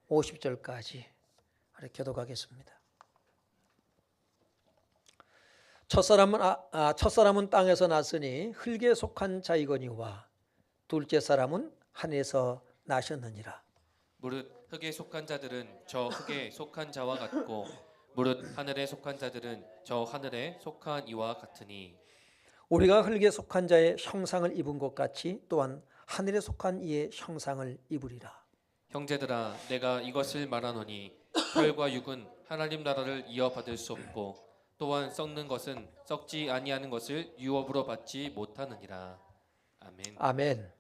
50절까지 교독하겠습니다. 첫사람은 땅에서 났으니 흙에 속한 자이거니와 둘째 사람은 하늘에서 나셨느니라. 무릇 흙에 속한 자들은 저 흙에 속한 자와 같고 무릇 하늘에 속한 자들은 저 하늘에 속한 이와 같으니 우리가 흙에 속한 자의 형상을 입은 것 같이 또한 하늘에 속한 이의 형상을 입으리라. 형제들아 내가 이것을 말하노니 혈과 육은 하나님 나라를 이어받을 수 없고 또한 썩는 것은 썩지 아니하는 것을 유업으로 받지 못하느니라. 아멘. 아멘.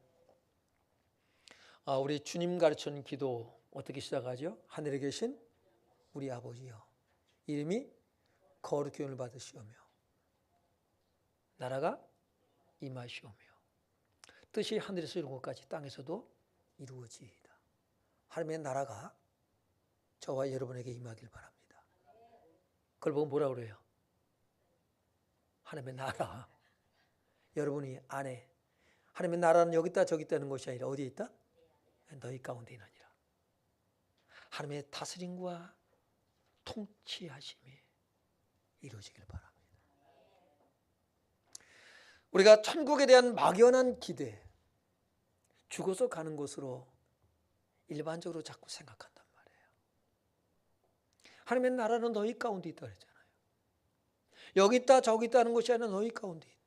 우리 주님 가르치는 기도 어떻게 시작하죠? 하늘에 계신 우리 아버지여, 이름이 거룩히 여김을 받으시오며 나라가 임하시오며 뜻이 하늘에서 이룬 것까지 땅에서도 이루어지이다. 하나님의 나라가 저와 여러분에게 임하길 바랍니다. 그걸 보고 뭐라 그래요? 하나님의 나라. 여러분이 안에 하나님의 나라는 여기 있다 저기 있다는 것이 아니라 어디에 있다? 너희 가운데 있느니라. 하나님의 다스림과 통치하심이 이루어지길 바랍니다. 우리가 천국에 대한 막연한 기대, 죽어서 가는 곳으로 일반적으로 자꾸 생각한단 말이에요. 하나님의 나라는 너희 가운데 있다 그랬잖아요. 여기 있다 저기 있다는 것이 아니라 너희 가운데 있다.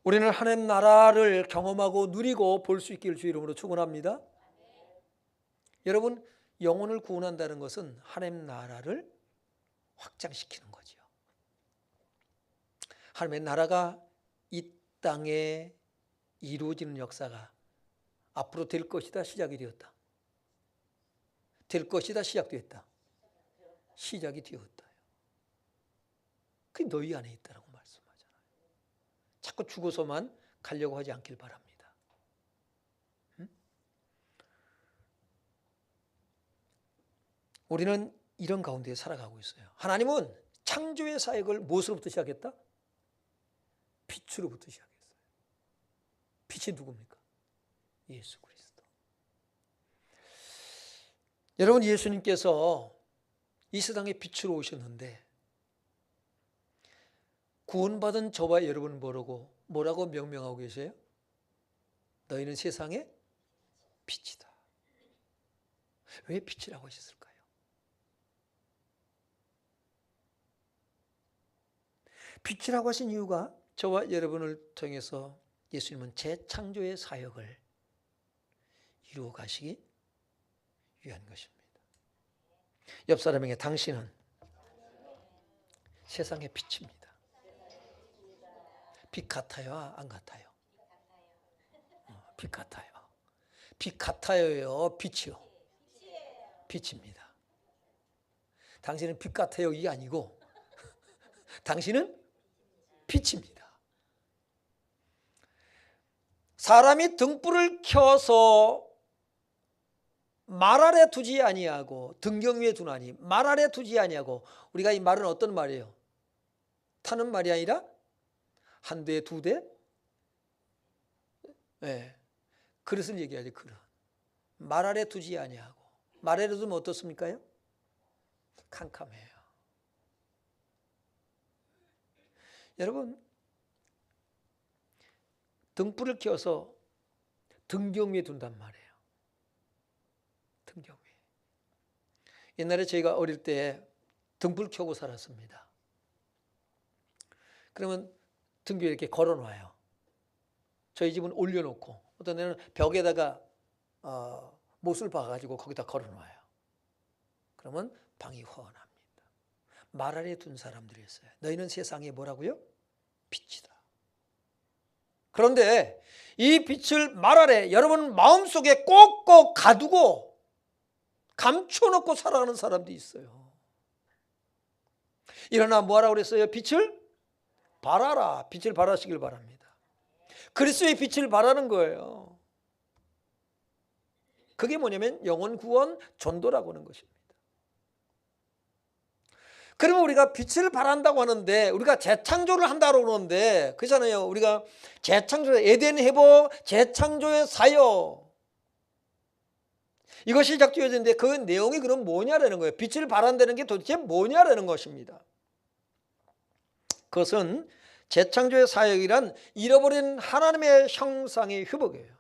우리는 하나님 나라를 경험하고 누리고 볼 수 있기를 주 이름으로 축원합니다. 여러분, 영혼을 구원한다는 것은 하나님 나라를 확장시키는 거죠. 하나님의 나라가 이 땅에 이루어지는 역사가 앞으로 될 것이다 시작이 되었다. 될 것이다 시작되었다. 시작이 되었다. 그게 너희 안에 있다라고 말씀하잖아요. 자꾸 죽어서만 가려고 하지 않길 바랍니다. 우리는 이런 가운데 살아가고 있어요. 하나님은 창조의 사역을 무엇으로부터 시작했다? 빛으로부터 시작했어요. 빛이 누굽니까? 예수 그리스도. 여러분, 예수님께서 이 세상에 빛으로 오셨는데 구원받은 저와 여러분은 뭐라고 명명하고 계세요? 너희는 세상의 빛이다. 왜 빛이라고 하셨을까요? 빛이라고 하신 이유가 저와 여러분을 통해서 예수님은 재창조의 사역을 이루어 가시기 위한 것입니다. 옆 사람에게 당신은 세상의 빛입니다. 빛 같아요? 안 같아요? 빛 같아요. 빛 같아요요? 빛이요? 빛입니다. 당신은 빛 같아요 이게 아니고 당신은 빛입니다. 사람이 등불을 켜서 말 아래 두지 아니하고 등경 위에 두나니 말 아래 두지 아니하고, 우리가 이 말은 어떤 말이에요? 타는 말이 아니라 한 대, 두 대? 네. 그릇을 얘기하죠. 그릇. 말 아래 두지 아니하고. 말 아래 두면 어떻습니까? 캄캄해요. 여러분, 등불을 켜서 등경 위에 둔단 말이에요. 등경 위에. 옛날에 저희가 어릴 때 등불 켜고 살았습니다. 그러면 등교 이렇게 걸어놔요. 저희 집은 올려놓고 어떤 데는 벽에다가 못을 박아가지고 거기다 걸어놔요. 그러면 방이 환합니다. 말 아래 둔 사람들이었어요. 너희는 세상에 뭐라고요? 빛이다. 그런데 이 빛을 말 아래 여러분 마음속에 꼭꼭 가두고 감춰놓고 살아가는 사람도 있어요. 일어나 뭐하라고 그랬어요? 빛을 발하라. 빛을 발하시길 바랍니다. 그리스도의 빛을 발하는 거예요. 그게 뭐냐면 영혼 구원 전도라고 하는 것입니다. 그러면 우리가 빛을 발한다고 하는데 우리가 재창조를 한다고 그러는데 그렇잖아요. 우리가 재창조, 에덴 회복, 재창조의 사역, 이것이 작정되어졌는데 그 내용이 그럼 뭐냐라는 거예요. 빛을 발한다는 게 도대체 뭐냐라는 것입니다. 그것은 재창조의 사역이란 잃어버린 하나님의 형상의 회복이에요.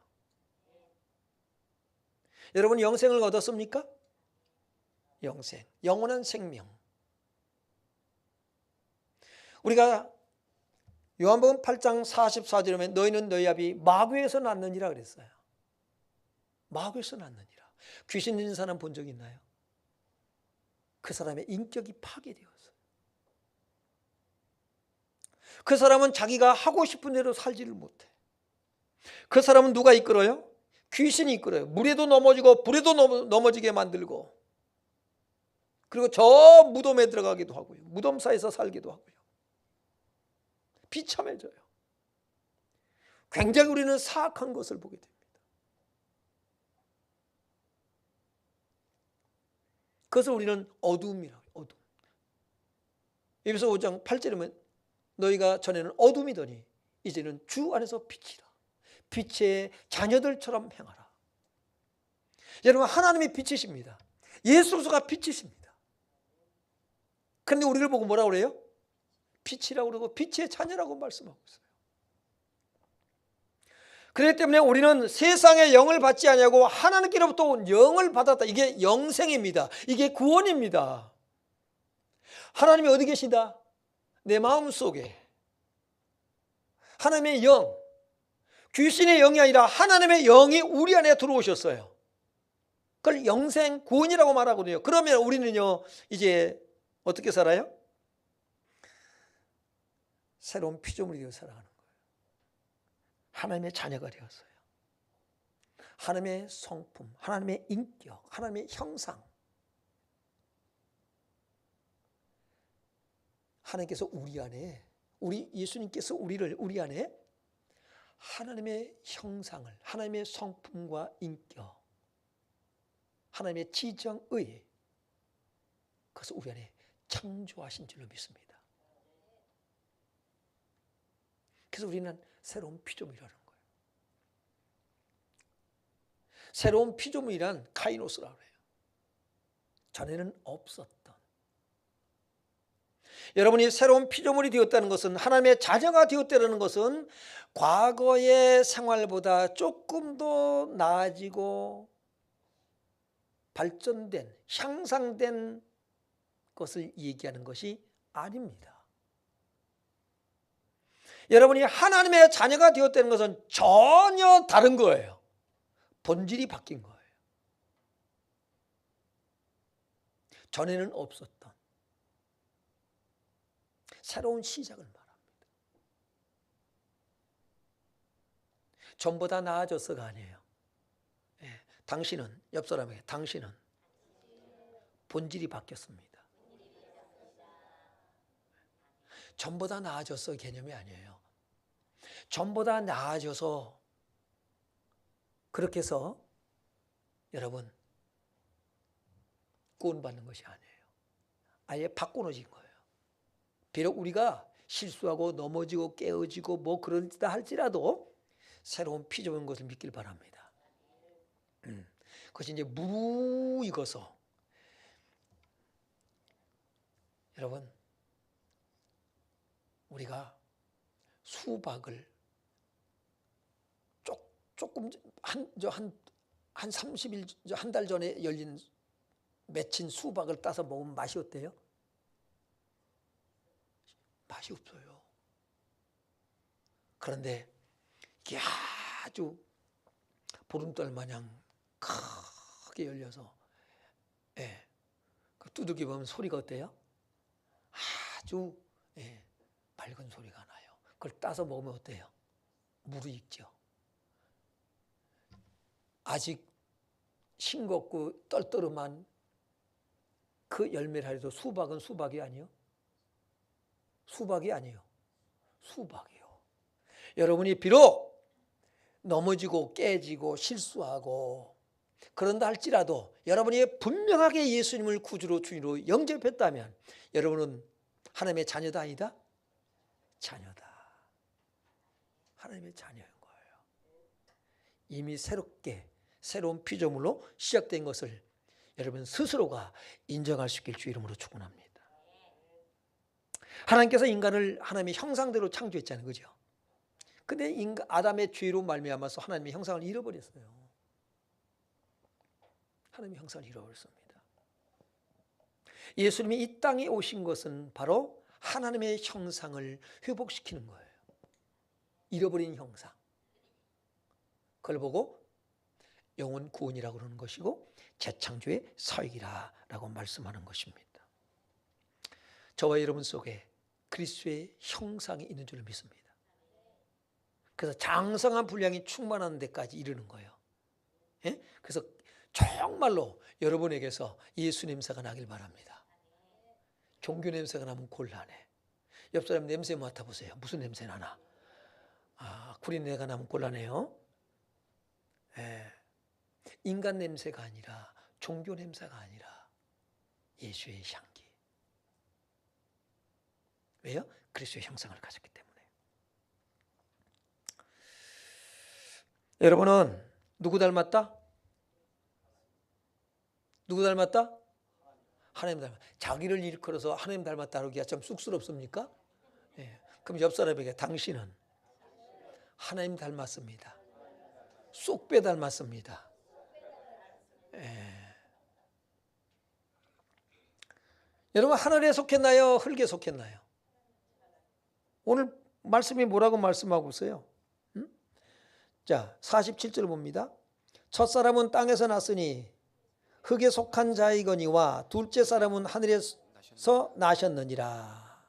여러분 영생을 얻었습니까? 영생, 영원한 생명. 우리가 요한복음 8장 44절에 보면 너희는 너희 아비 마귀에서 났느니라 그랬어요. 마귀에서 났느니라. 귀신 있는 사람 본 적 있나요? 그 사람의 인격이 파괴되었어요. 그 사람은 자기가 하고 싶은 대로 살지를 못해. 그 사람은 누가 이끌어요? 귀신이 이끌어요. 물에도 넘어지고 불에도 넘어지게 만들고, 그리고 저 무덤에 들어가기도 하고요. 무덤 사이에서 살기도 하고요. 비참해져요. 굉장히 우리는 사악한 것을 보게 됩니다. 그것을 우리는 어둠이라고 해요. 어둠. 에베소 5장 8절에 보면 너희가 전에는 어둠이더니 이제는 주 안에서 빛이라. 빛의 자녀들처럼 행하라. 여러분 하나님이 빛이십니다. 예수 그리스도가 빛이십니다. 그런데 우리를 보고 뭐라고 그래요? 빛이라고 그러고 빛의 자녀라고 말씀하고 있어요. 그렇기 때문에 우리는 세상의 영을 받지 아니하고 하나님께로부터 온 영을 받았다. 이게 영생입니다. 이게 구원입니다. 하나님이 어디 계시다? 내 마음속에. 하나님의 영, 귀신의 영이 아니라 하나님의 영이 우리 안에 들어오셨어요. 그걸 영생 구원이라고 말하거든요. 그러면 우리는요 이제 어떻게 살아요? 새로운 피조물이 되어 살아가는 거예요. 하나님의 자녀가 되었어요. 하나님의 성품, 하나님의 인격, 하나님의 형상. 하나님께서 우리 안에, 우리 예수님께서 우리 안에 하나님의 형상을, 하나님의 성품과 인격, 하나님의 지정의, 그것을 우리 안에 창조하신 줄로 믿습니다. 그래서 우리는 새로운 피조물이라는 거예요. 새로운 피조물이란 카이노스라고 해요. 전에는 없었던. 여러분이 새로운 피조물이 되었다는 것은, 하나님의 자녀가 되었다는 것은 과거의 생활보다 조금 더 나아지고 발전된, 향상된 것을 얘기하는 것이 아닙니다. 여러분이 하나님의 자녀가 되었다는 것은 전혀 다른 거예요. 본질이 바뀐 거예요. 전에는 없었던 새로운 시작을 말합니다. 전보다 나아졌어가 아니에요. 당신은, 옆 사람에게 당신은 본질이 바뀌었습니다. 전보다 나아졌어 개념이 아니에요. 전보다 나아져서 그렇게 해서 여러분 구원받는 것이 아니에요. 아예 바꿔놓은 거예요. 비록 우리가 실수하고 넘어지고 깨어지고 뭐 그런다 할지라도 새로운 피조물인 것을 믿길 바랍니다. 그것이 이제 무르익어서 여러분 우리가 수박을 조금 한 30일 한 달 전에 열린 맺힌 수박을 따서 먹으면 맛이 어때요? 맛이 없어요. 그런데 이게 아주 보름달 마냥 크게 열려서 그 두들겨 보면 소리가 어때요? 아주 맑은 소리가 나요. 그걸 따서 먹으면 어때요? 무르익죠. 아직 싱겁고 떨떠름한 그 열매를 하려도 수박은 수박이 아니요. 수박이 아니요. 수박이요. 여러분이 비록 넘어지고 깨지고 실수하고 그런다 할지라도 여러분이 분명하게 예수님을 구주로 주인으로 영접했다면 여러분은 하나님의 자녀다 아니다? 자녀다. 하나님의 자녀인 거예요. 이미 새롭게 새로운 피조물로 시작된 것을 여러분 스스로가 인정할 수 있길 주 이름으로 축원합니다. 하나님께서 인간을 하나님의 형상대로 창조했잖아요, 그죠? 근데 아담의 죄로 말미암아서 하나님의 형상을 잃어버렸어요. 하나님의 형상을 잃어버렸습니다. 예수님이 이 땅에 오신 것은 바로 하나님의 형상을 회복시키는 거예요. 잃어버린 형상. 그걸 보고 영혼 구원이라고 그러는 것이고 재창조의 사역이라고 말씀하는 것입니다. 저와 여러분 속에 그리스도의 형상이 있는 줄 믿습니다. 그래서 장성한 분량이 충만한 데까지 이르는 거예요. 예? 그래서 정말로 여러분에게서 예수 냄새가 나길 바랍니다. 종교 냄새가 나면 곤란해. 옆 사람 냄새 맡아보세요. 무슨 냄새 나나? 구린 내가 나면 곤란해요. 예. 인간 냄새가 아니라 종교 냄새가 아니라 예수의 향기. 왜요? 그리스도의 형상을 가졌기 때문에. 여러분은 누구 닮았다? 누구 닮았다? 하나님 닮았다. 자기를 일컬어서 하나님 닮았다 그러기가 좀 쑥스럽습니까? 예. 그럼 옆 사람에게 당신은 하나님 닮았습니다. 쏙 빼 닮았습니다. 예. 여러분 하늘에 속했나요? 흙에 속했나요? 오늘 말씀이 뭐라고 말씀하고 있어요? 자, 47절 봅니다. 첫사람은 땅에서 났으니 흙에 속한 자이거니와 둘째 사람은 하늘에서 나셨느니라.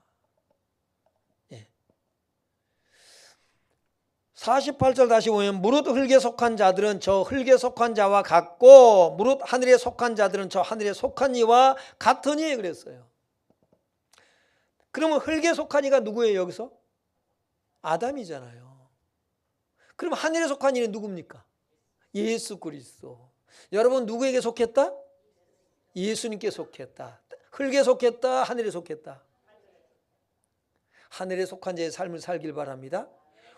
예. 48절 다시 보면 무릇 흙에 속한 자들은 저 흙에 속한 자와 같고 무릇 하늘에 속한 자들은 저 하늘에 속한 이와 같으니 그랬어요. 그러면 흙에 속한 이가 누구예요 여기서? 아담이잖아요. 그럼 하늘에 속한 이는 누굽니까? 예수 그리스도. 여러분 누구에게 속했다? 예수님께 속했다. 흙에 속했다? 하늘에 속했다? 하늘에 속한 자의 삶을 살길 바랍니다.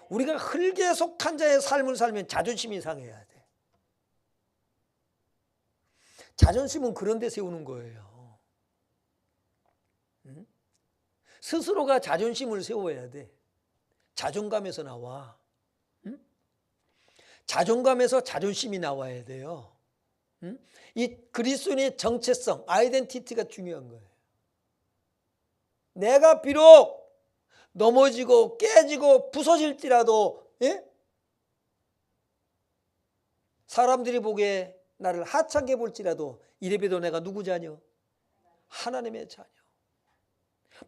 우리가 흙에 속한 자의 삶을 살면 자존심이 상해야 돼. 자존심은 그런 데 세우는 거예요. 스스로가 자존심을 세워야 돼. 자존감에서 나와. 자존감에서 자존심이 나와야 돼요. 이 그리스도인의 정체성, 아이덴티티가 중요한 거예요. 내가 비록 넘어지고 깨지고 부서질지라도 사람들이 보기에 나를 하찮게 볼지라도 이래봬도 내가 누구 자녀? 하나님의 자녀.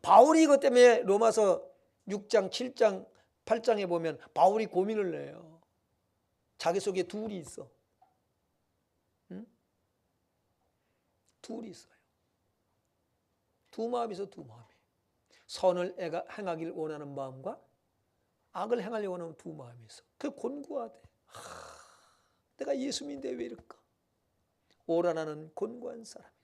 바울이 이것 때문에 로마서 6장, 7장, 8장에 보면 바울이 고민을 해요. 자기 속에 둘이 있어. 둘이 있어요. 두 마음이 있어, 두 마음이. 선을 행하길 원하는 마음과 악을 행하려고 하는 두 마음이 있어. 그 곤고하대. 내가 예수님인데 왜 이럴까? 오라나는 곤고한 사람이다.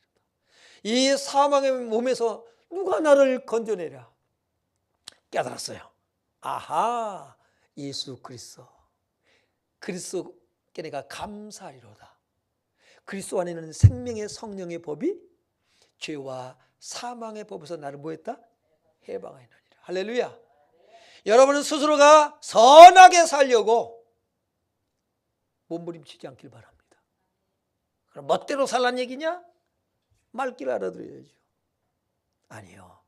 이 사망의 몸에서 누가 나를 건져내랴? 깨달았어요. 아하, 예수 그리스도. 그리스도께 내가 감사하리로다. 그리스도 안에는 생명의 성령의 법이 죄와 사망의 법에서 나를 뭐했다? 해방하느니라. 할렐루야. 여러분은 스스로가 선하게 살려고 몸부림치지 않길 바랍니다. 그럼 멋대로 살란 얘기냐? 말귀를 알아들어야죠. 아니요.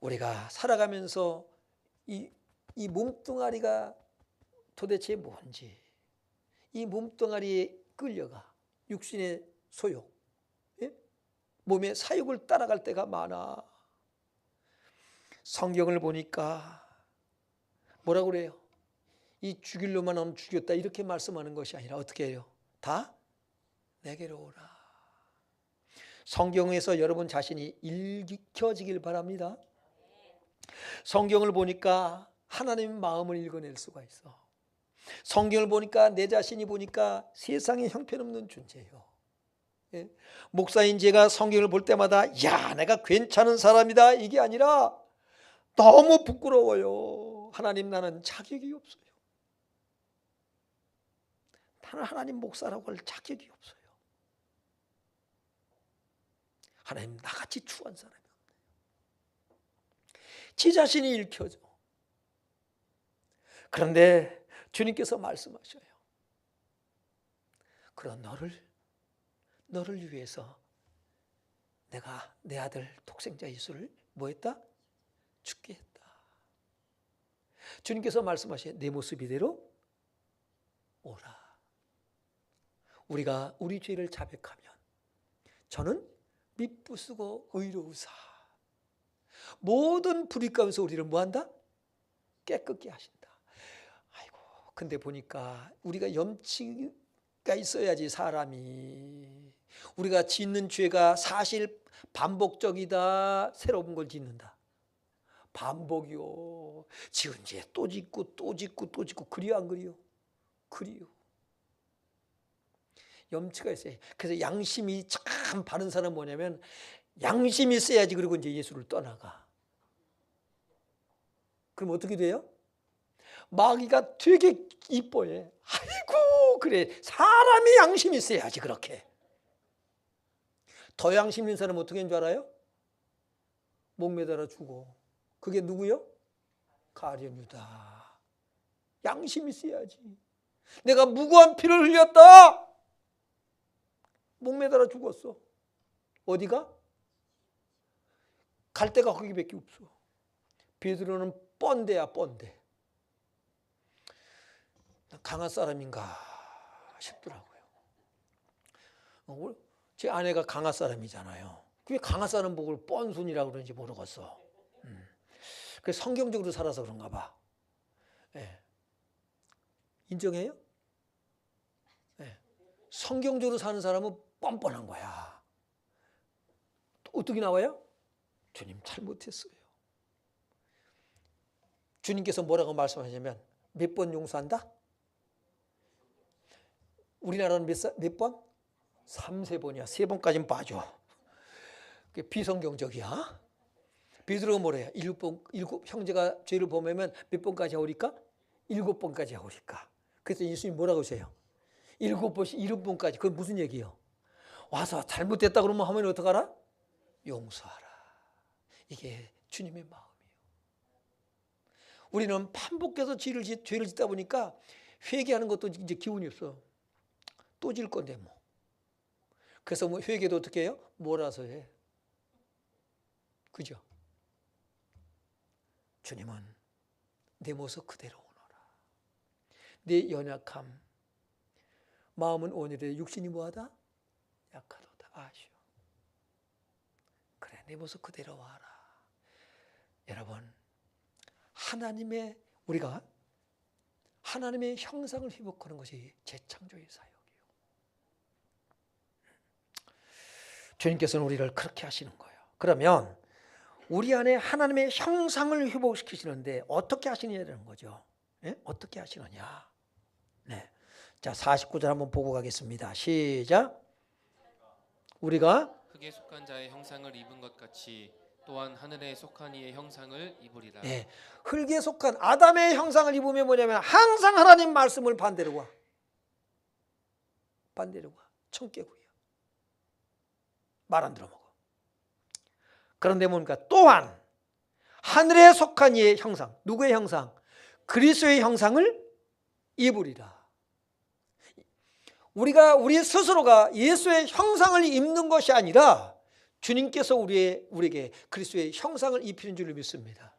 우리가 살아가면서 이 몸뚱아리가 도대체 뭔지, 이 몸뚱아리에 끌려가 육신의 소욕, 몸의 사욕을 따라갈 때가 많아. 성경을 보니까 뭐라고 그래요? 이 죽일로만 하면 죽였다 이렇게 말씀하는 것이 아니라 어떻게 해요? 다 내게로 오라. 성경에서 여러분 자신이 읽혀지길 바랍니다. 성경을 보니까 하나님의 마음을 읽어낼 수가 있어. 성경을 보니까 내 자신이 보니까 세상에 형편없는 존재예요. 목사인 제가 성경을 볼 때마다 야 내가 괜찮은 사람이다 이게 아니라 너무 부끄러워요. 하나님 나는 자격이 없어요. 나는 하나님 목사라고 할 자격이 없어요. 하나님 나같이 추한 사람이 없네요. 지 자신이 읽혀져. 그런데 주님께서 말씀하셔요. 그런 너를 위해서 내가 내 아들 독생자 예수를 뭐 했다? 죽게 했다. 주님께서 말씀하셔요. 내 모습 이대로 오라. 우리가 우리 죄를 자백하면 저는 미쁘시고 의로우사 모든 불의 가운데서 우리를 뭐한다? 깨끗게 하신다. 아이고, 근데 보니까 우리가 염치가 있어야지 사람이. 우리가 짓는 죄가 사실 반복적이다. 새로운 걸 짓는다. 반복이요. 지은 죄 또 짓고 또 짓고 또 짓고. 그리요 안 그리요? 그리요. 염치가 있어요. 그래서 양심이 참 바른 사람은 뭐냐면 양심이 있어야지. 그리고 이제 예수를 떠나가. 그럼 어떻게 돼요? 마귀가 되게 이뻐해. 아이고, 그래. 사람이 양심이 있어야지. 그렇게. 더 양심 있는 사람은 어떻게 하는 줄 알아요? 목매달아 죽어. 그게 누구요? 가룟유다. 양심이 있어야지. 내가 무고한 피를 흘렸다. 목매달아 죽었어. 어디가? 갈 데가 거기밖에 없어. 베드로는 뻔대야, 뻔대. 강한 사람인가 싶더라고요. 제 아내가 강한 사람이잖아요. 왜 강한 사람 보고 뻔순이라고 그러는지 모르겠어. 그래서 성경적으로 살아서 그런가 봐. 네. 인정해요? 네. 성경적으로 사는 사람은 뻔뻔한 거야. 또 어떻게 나와요? 주님 잘못했어요. 주님께서 뭐라고 말씀하시냐면 몇 번 용서한다? 우리나라는 몇 번? 3-4번이야. 3번까지는 빠져. 그게 비성경적이야. 베드로가 뭐래요? 7 형제가 죄를 범하면 몇 번까지 하오리까? 7번까지 하오리까. 그래서 예수님 뭐라고 하세요? 7번까지. 그건 무슨 얘기예요? 와서 잘못됐다 그러면 하면 어떡하라? 용서하라. 이게 주님의 마음이에요. 우리는 반복해서 죄를 짓다 보니까 회개하는 것도 이제 기운이 없어. 또 질 건데 뭐. 그래서 뭐 회개도 어떻게 해요? 몰아서 해. 그죠? 주님은 내 모습 그대로 오너라. 내 연약함. 마음은 온유되 육신이 뭐하다? 약하도다. 아시오. 그래, 내 모습 그대로 와라. 여러분, 우리가 하나님의 형상을 회복하는 것이 재창조의 사역이에요. 주님께서는 우리를 그렇게 하시는 거예요. 그러면 우리 안에 하나님의 형상을 회복시키시는데 어떻게 하시느냐는 거죠. 네? 어떻게 하시느냐. 네. 자, 49절 한번 보고 가겠습니다. 시작. 우리가 흙에 속한 자의 형상을 입은 것 같이 또한 하늘에 속한 이의 형상을 입으리라. 네. 흙에 속한 아담의 형상을 입으면 뭐냐면 항상 하나님 말씀을 반대로 와. 반대로 와. 청개구리야. 말 안 들어먹어. 그런데 뭡니까? 또한 하늘에 속한 이의 형상. 누구의 형상? 그리스도의 형상을 입으리라. 우리 스스로가 예수의 형상을 입는 것이 아니라 주님께서 우리에게 그리스도의 형상을 입히는 줄 믿습니다.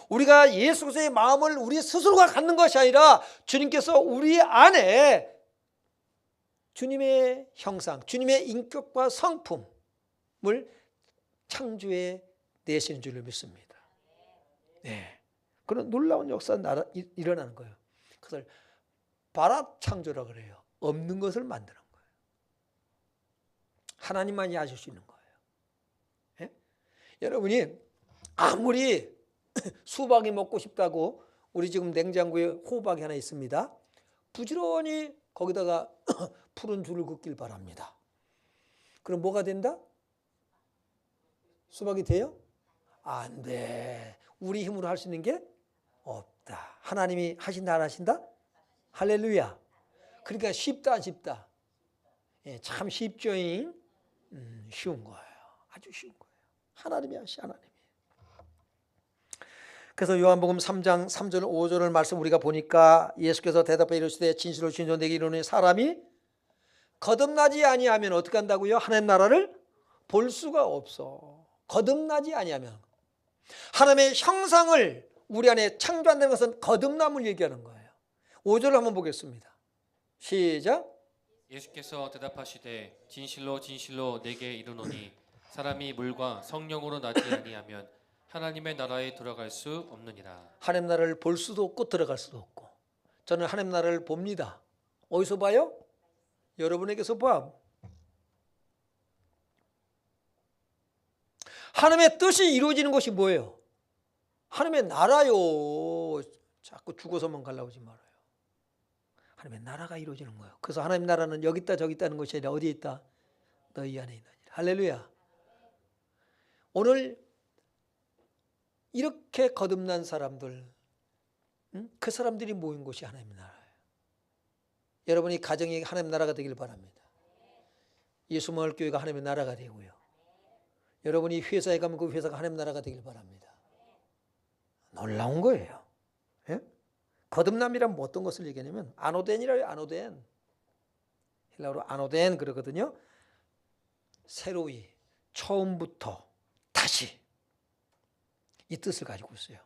우리가 예수 그리스도의 마음을 우리 스스로가 갖는 것이 아니라 주님께서 우리 안에 주님의 형상, 주님의 인격과 성품을 창조해 내시는 줄 믿습니다. 네. 그런 놀라운 역사가 일어나는 거예요. 그것을 바라 창조라고 그래요. 없는 것을 만드는 거예요. 하나님만이 하실 수 있는 거예요. 네? 여러분이 아무리 수박이 먹고 싶다고 우리 지금 냉장고에 호박이 하나 있습니다. 부지런히 거기다가 푸른 줄을 긋길 바랍니다. 그럼 뭐가 된다? 수박이 돼요? 안 돼. 우리 힘으로 할 수 있는 게 없다. 하나님이 하신다 안 하신다? 할렐루야. 그러니까 쉽다 안 쉽다? 예, 참 쉽죠잉. 쉬운 거예요. 아주 쉬운 거예요. 하나님이 하시 하나님이. 그래서 요한복음 3장 3절 5절을 말씀 우리가 보니까 예수께서 대답해 이르시되 진실로 진실로 내게 이르노니 사람이 거듭나지 아니하면 어떻게 한다고요? 하나님 나라를 볼 수가 없어. 거듭나지 아니하면. 하나님의 형상을 우리 안에 창조한다는 것은 거듭남을 얘기하는 거예요. 5절을 한번 보겠습니다. 시작. 예수께서 대답하시되 진실로 진실로 내게 이르노니 사람이 물과 성령으로 나지 아니하면 하나님의 나라에 들어갈 수 없느니라. 하나님 나라를 볼 수도 없고 들어갈 수도 없고. 저는 하나님 나라를 봅니다. 어디서 봐요? 여러분에게서 봐. 하나님의 뜻이 이루어지는 것이 뭐예요? 하나님의 나라요. 자꾸 죽어서만 가려고 하지 말아요. 하나님의 나라가 이루어지는 거예요. 그래서 하나님 나라는 여기 있다 저기 있다는 것이 아니라 어디에 있다? 너희 안에 있느니라. 할렐루야. 오늘 이렇게 거듭난 사람들, 그 사람들이 모인 곳이 하나님의 나라예요. 여러분이 가정이 하나님의 나라가 되길 바랍니다. 예수마을 교회가 하나님의 나라가 되고요. 여러분이 회사에 가면 그 회사가 하나님의 나라가 되길 바랍니다. 놀라운 거예요. 예? 거듭남이란 어떤 것을 얘기하냐면 아노덴이라요. 아노덴. 헬라어로 아노덴 그러거든요. 새로이, 처음부터 다시 이 뜻을 가지고 있어요.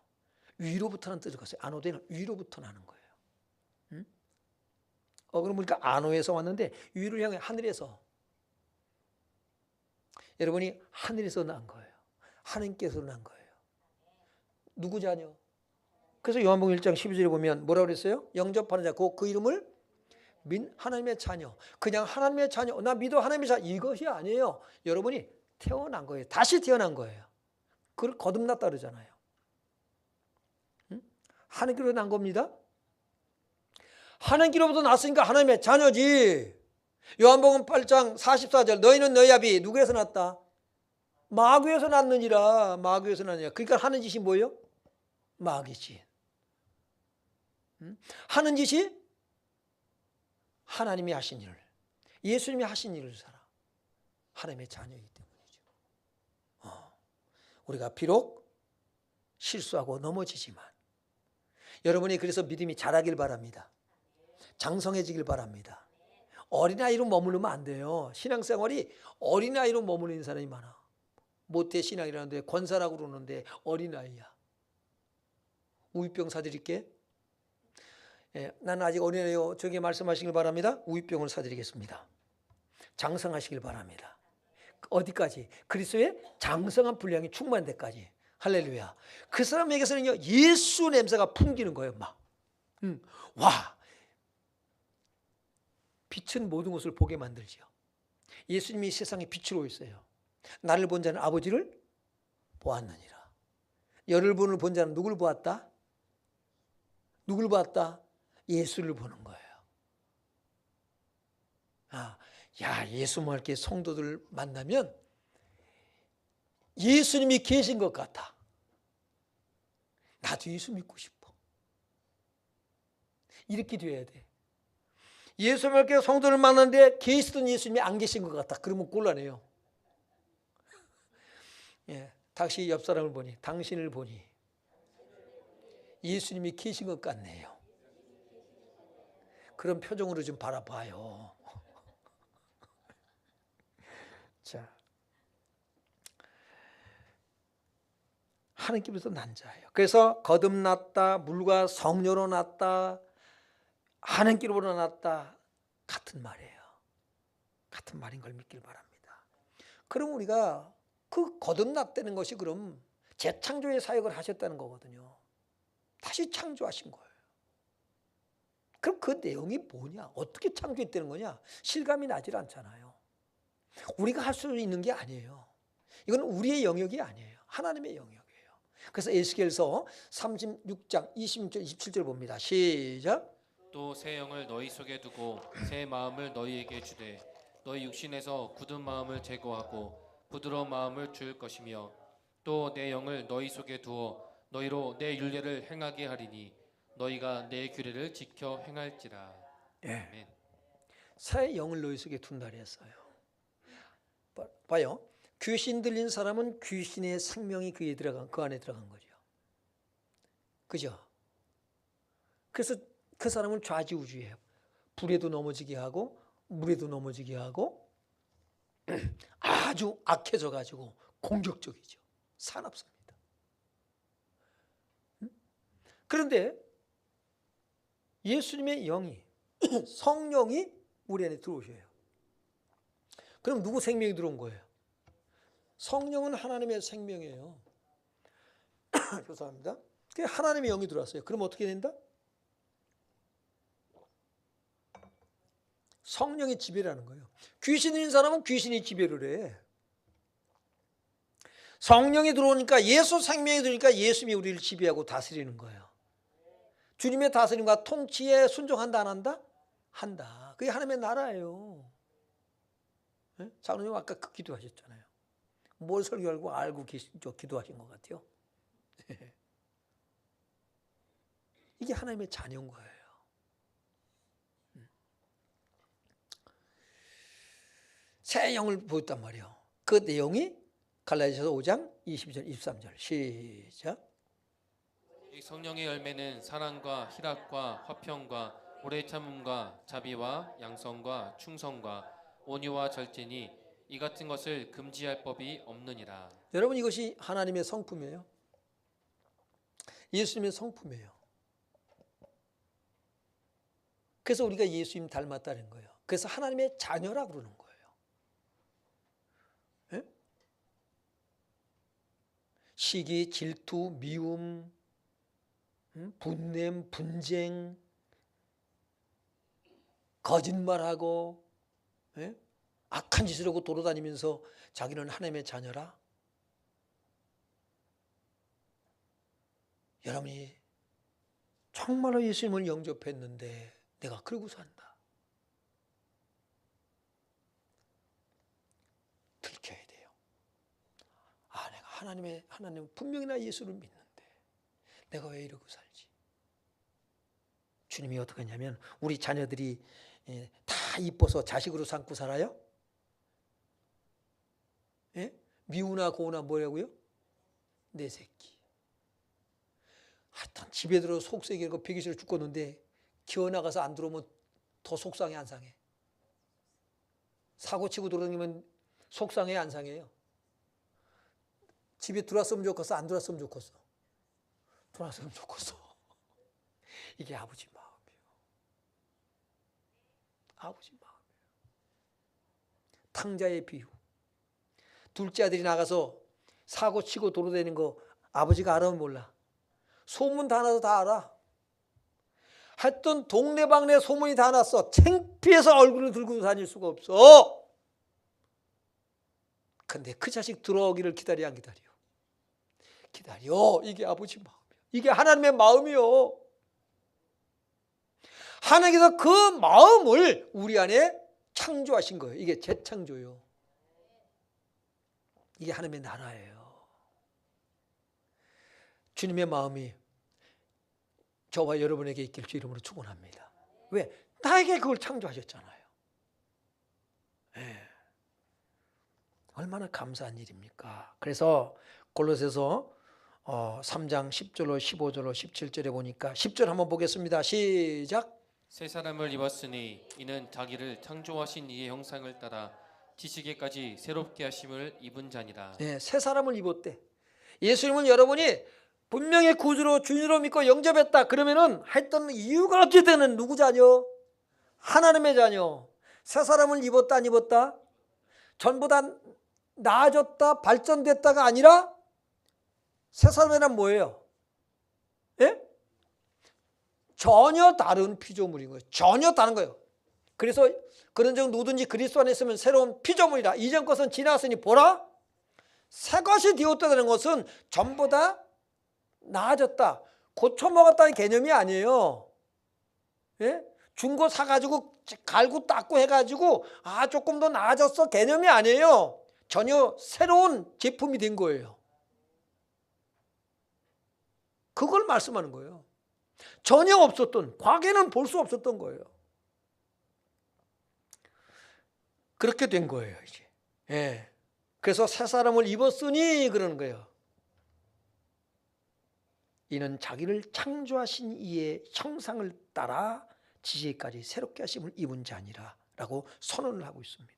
위로부터는 뜻을 가지고 있어요. 아노덴은 위로부터 나는 거예요. 그럼 우리가 아노에서 왔는데 위를 향해 하늘에서. 여러분이 하늘에서 난 거예요. 하나님께서 난 거예요. 누구 자녀? 그래서 요한복음 1장 12절에 보면 뭐라고 그랬어요? 영접하는 자, 그 이름을 하나님의 자녀. 그냥 하나님의 자녀, 나 믿어 하나님의 자녀, 이것이 아니에요. 여러분이 태어난 거예요. 다시 태어난 거예요. 그걸 거듭났다 그러잖아요. 하나님께로 난 겁니다. 하나님께로부터 났으니까 하나님의 자녀지. 요한복음 8장 44절 너희는 너희 아비 누구에서 났다? 마귀에서 났느니라. 마귀에서 났느니라. 그러니까 하는 짓이 뭐예요? 마귀 짓. 하는 짓이 하나님이 하신 일을, 예수님이 하신 일을 살아. 하나님의 자녀이기 때문이죠. 우리가 비록 실수하고 넘어지지만 여러분이 그래서 믿음이 자라길 바랍니다. 장성해지길 바랍니다. 어린아이로 머무르면 안 돼요. 신앙생활이 어린아이로 머무르는 사람이 많아. 모태 신앙이라는데 권사라고 그러는데 어린아이야. 우유병 사드릴게. 예, 나는 아직 어린아이요. 저기 말씀하시길 바랍니다. 우유병을 사드리겠습니다. 장성하시길 바랍니다. 어디까지? 그리스도의 장성한 분량이 충만한 데까지. 할렐루야. 그 사람에게서는요 예수 냄새가 풍기는 거예요. 막 와, 빛은 모든 것을 보게 만들지요. 예수님이 세상에 빛으로 있어요. 나를 본 자는 아버지를 보았느니라. 여러분을 본 자는 누굴 보았다? 누굴 보았다? 예수를 보는 거예요. 야, 예수 말게 성도들 만나면 예수님이 계신 것 같아. 나도 예수 믿고 싶어. 이렇게 돼야 돼. 예수 말게 성도를 만나는데 계시던 예수님이 안 계신 것 같아. 그러면 곤란해요. 예, 다시 옆 사람을 보니, 당신을 보니 예수님이 계신 것 같네요. 그런 표정으로 좀 바라봐요. 자, 하나님께서 난 자예요. 그래서 거듭났다, 물과 성령으로 났다, 하나님께로부터 났다, 같은 말이에요. 같은 말인 걸 믿길 바랍니다. 그럼 우리가 그 거듭났다는 것이 그럼 재창조의 사역을 하셨다는 거거든요. 다시 창조하신 거예요. 그럼 그 내용이 뭐냐? 어떻게 창조했다는 거냐? 실감이 나질 않잖아요. 우리가 할 수 있는 게 아니에요. 이건 우리의 영역이 아니에요. 하나님의 영역이에요. 그래서 에스겔서 36장 26절 27절 봅니다. 시작. 또 새 영을 너희 속에 두고 새 마음을 너희에게 주되 너희 육신에서 굳은 마음을 제거하고 부드러운 마음을 줄 것이며 또 내 영을 너희 속에 두어 너희로 내 율례를 행하게 하리니 너희가 내 규례를 지켜 행할지라. 예. 아멘. 새 영을 너희 속에 둔다 그랬어요. 봐요. 귀신 들린 사람은 귀신의 생명이 그 안에 들어간 거죠. 그죠? 그래서 그 사람은 좌지우지해요. 불에도 넘어지게 하고 물에도 넘어지게 하고 아주 악해져 가지고 공격적이죠. 사납습니다. 그런데 예수님의 영이 성령이 우리 안에 들어오셔요. 그럼 누구 생명이 들어온 거예요? 성령은 하나님의 생명이에요. 죄송합니다. 하나님의 영이 들어왔어요. 그럼 어떻게 된다? 성령이 지배를 하는 거예요. 귀신인 사람은 귀신이 지배를 해. 성령이 들어오니까 예수 생명이 들어오니까 예수님이 우리를 지배하고 다스리는 거예요. 주님의 다스림과 통치에 순종한다 안 한다? 한다. 그게 하나님의 나라예요. 네? 장로님 아까 그 기도하셨잖아요. 뭘 설교하고 알고 기도하신 것 같아요. 이게 하나님의 자녀인 거예요. 새 영을 보였단 말이에요. 그 내용이 갈라디아서 5장 22절 23절 시작. 이 성령의 열매는 사랑과 희락과 화평과 오래 참음과 자비와 양성과 충성과 온유와 절제니 이 같은 것을 금지할 법이 없느니라. 여러분 이것이 하나님의 성품이에요. 예수님의 성품이에요. 그래서 우리가 예수님 닮았다는 거예요. 그래서 하나님의 자녀라 그러는 거예요. 네? 시기, 질투, 미움, 분냄, 분쟁, 거짓말하고 네? 악한 짓을 하고 돌아다니면서 자기는 하나님의 자녀라? 여러분이 정말로 예수님을 영접했는데 내가 그러고 산다. 들켜야 돼요. 아, 내가 하나님 분명히 나 예수를 믿는데 내가 왜 이러고 살지? 주님이 어떻게 하냐면 우리 자녀들이 다 이뻐서 자식으로 삼고 살아요? 예? 미우나 고우나 뭐라고요? 내 새끼. 하여튼 집에 들어 속세기고 배기 싫어 죽겠는데 기어나가서 안 들어오면 더 속상해 안 상해? 사고치고 돌아다니면 속상해 안 상해요? 집에 들어왔으면 좋겠어? 안 들어왔으면 좋겠어? 들어왔으면 좋겠어. 이게 아버지 마음이에요. 아버지 마음이에요. 탕자의 비유. 둘째 아들이 나가서 사고치고 돌아다니는 거 아버지가 알아면 몰라. 소문 다 나서 다 알아. 하여튼 동네방네 소문이 다 났어. 창피해서 얼굴을 들고 다닐 수가 없어. 근데 그 자식 들어오기를 기다려 안 기다려? 기다려. 이게 아버지 마음이야. 이게 하나님의 마음이요. 하나님께서 그 마음을 우리 안에 창조하신 거예요. 이게 재창조예요. 이게 하나님의 나라예요. 주님의 마음이 저와 여러분에게 있길 주 이름으로 축원합니다. 왜? 나에게 그걸 창조하셨잖아요. 네. 얼마나 감사한 일입니까? 그래서 골로새서 3장 10절로 15절로 17절에 보니까 10절 한번 보겠습니다. 시작. 새 사람을 입었으니 이는 자기를 창조하신 이의 형상을 따라 지식에까지 새롭게 하심을 입은 자니라. 네, 새 사람을 입었대. 예수님은 여러분이 분명히 구주로 주님으로 믿고 영접했다. 그러면은 했던 이유가 어찌되는 누구 자녀? 하나님의 자녀. 새 사람을 입었다 안 입었다? 전부 다 나아졌다 발전됐다가 아니라 새 사람이란 뭐예요? 예? 전혀 다른 피조물인 거예요. 전혀 다른 거예요. 그래서 그런 적 누구든지 그리스도 안에 있으면 새로운 피조물이라. 이전 것은 지나갔으니 보라 새 것이 되었다는 것은 전부 다 나아졌다, 고쳐먹었다는 개념이 아니에요. 예? 중고 사가지고 갈고 닦고 해가지고 조금 더 나아졌어 개념이 아니에요. 전혀 새로운 제품이 된 거예요. 그걸 말씀하는 거예요. 전혀 없었던, 과거에는 볼 수 없었던 거예요. 그렇게 된 거예요, 이제. 예. 그래서 새 사람을 입었으니 그러는 거예요. 이는 자기를 창조하신 이의 형상을 따라 지혜까지 새롭게 하심을 입은 자니라 라고 선언을 하고 있습니다.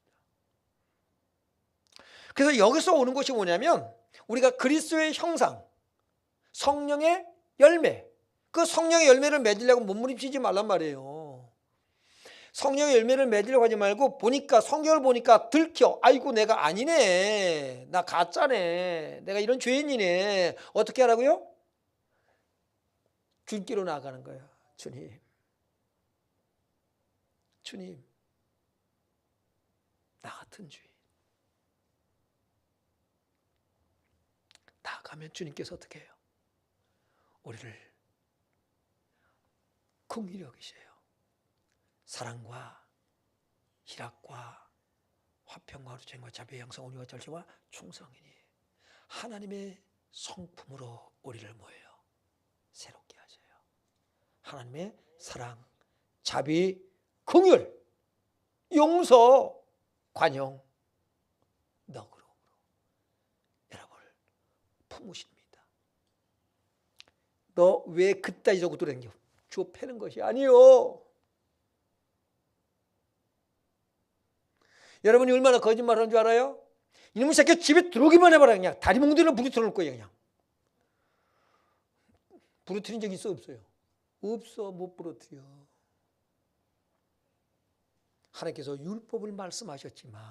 그래서 여기서 오는 것이 뭐냐면 우리가 그리스도의 형상, 성령의 열매, 그 성령의 열매를 맺으려고 몸부림치지 말란 말이에요. 성령의 열매를 맺으려고 하지 말고 보니까 성경을 보니까 들켜, 아이고 내가 아니네, 나 가짜네, 내가 이런 죄인이네. 어떻게 하라고요? 주님께로 나아가는 거예요. 주님, 나 같은 죄인. 나가면 주님께서 어떻게 해요? 우리를 긍휼히 여기셔요. 사랑과 희락과 화평과 어루쟁과 자비의 양성 온유와 절제와 충성이니 하나님의 성품으로 우리를 뭐예요? 새롭게 하셔요. 하나님의 사랑, 자비, 긍휼, 용서, 관용, 너그러움으로 여러분을 품으십니다. 너 왜 그따위 저고 들어댕겨? 주어 패는 것이 아니요. 여러분이 얼마나 거짓말하는 줄 알아요? 이놈의 새끼 집에 들어오기만 해봐라. 그냥 다리 몽둥이로 부르트려놓을 거예요. 그냥 부르트린 적 있어 없어요? 없어. 못 부르트려. 하나님께서 율법을 말씀하셨지만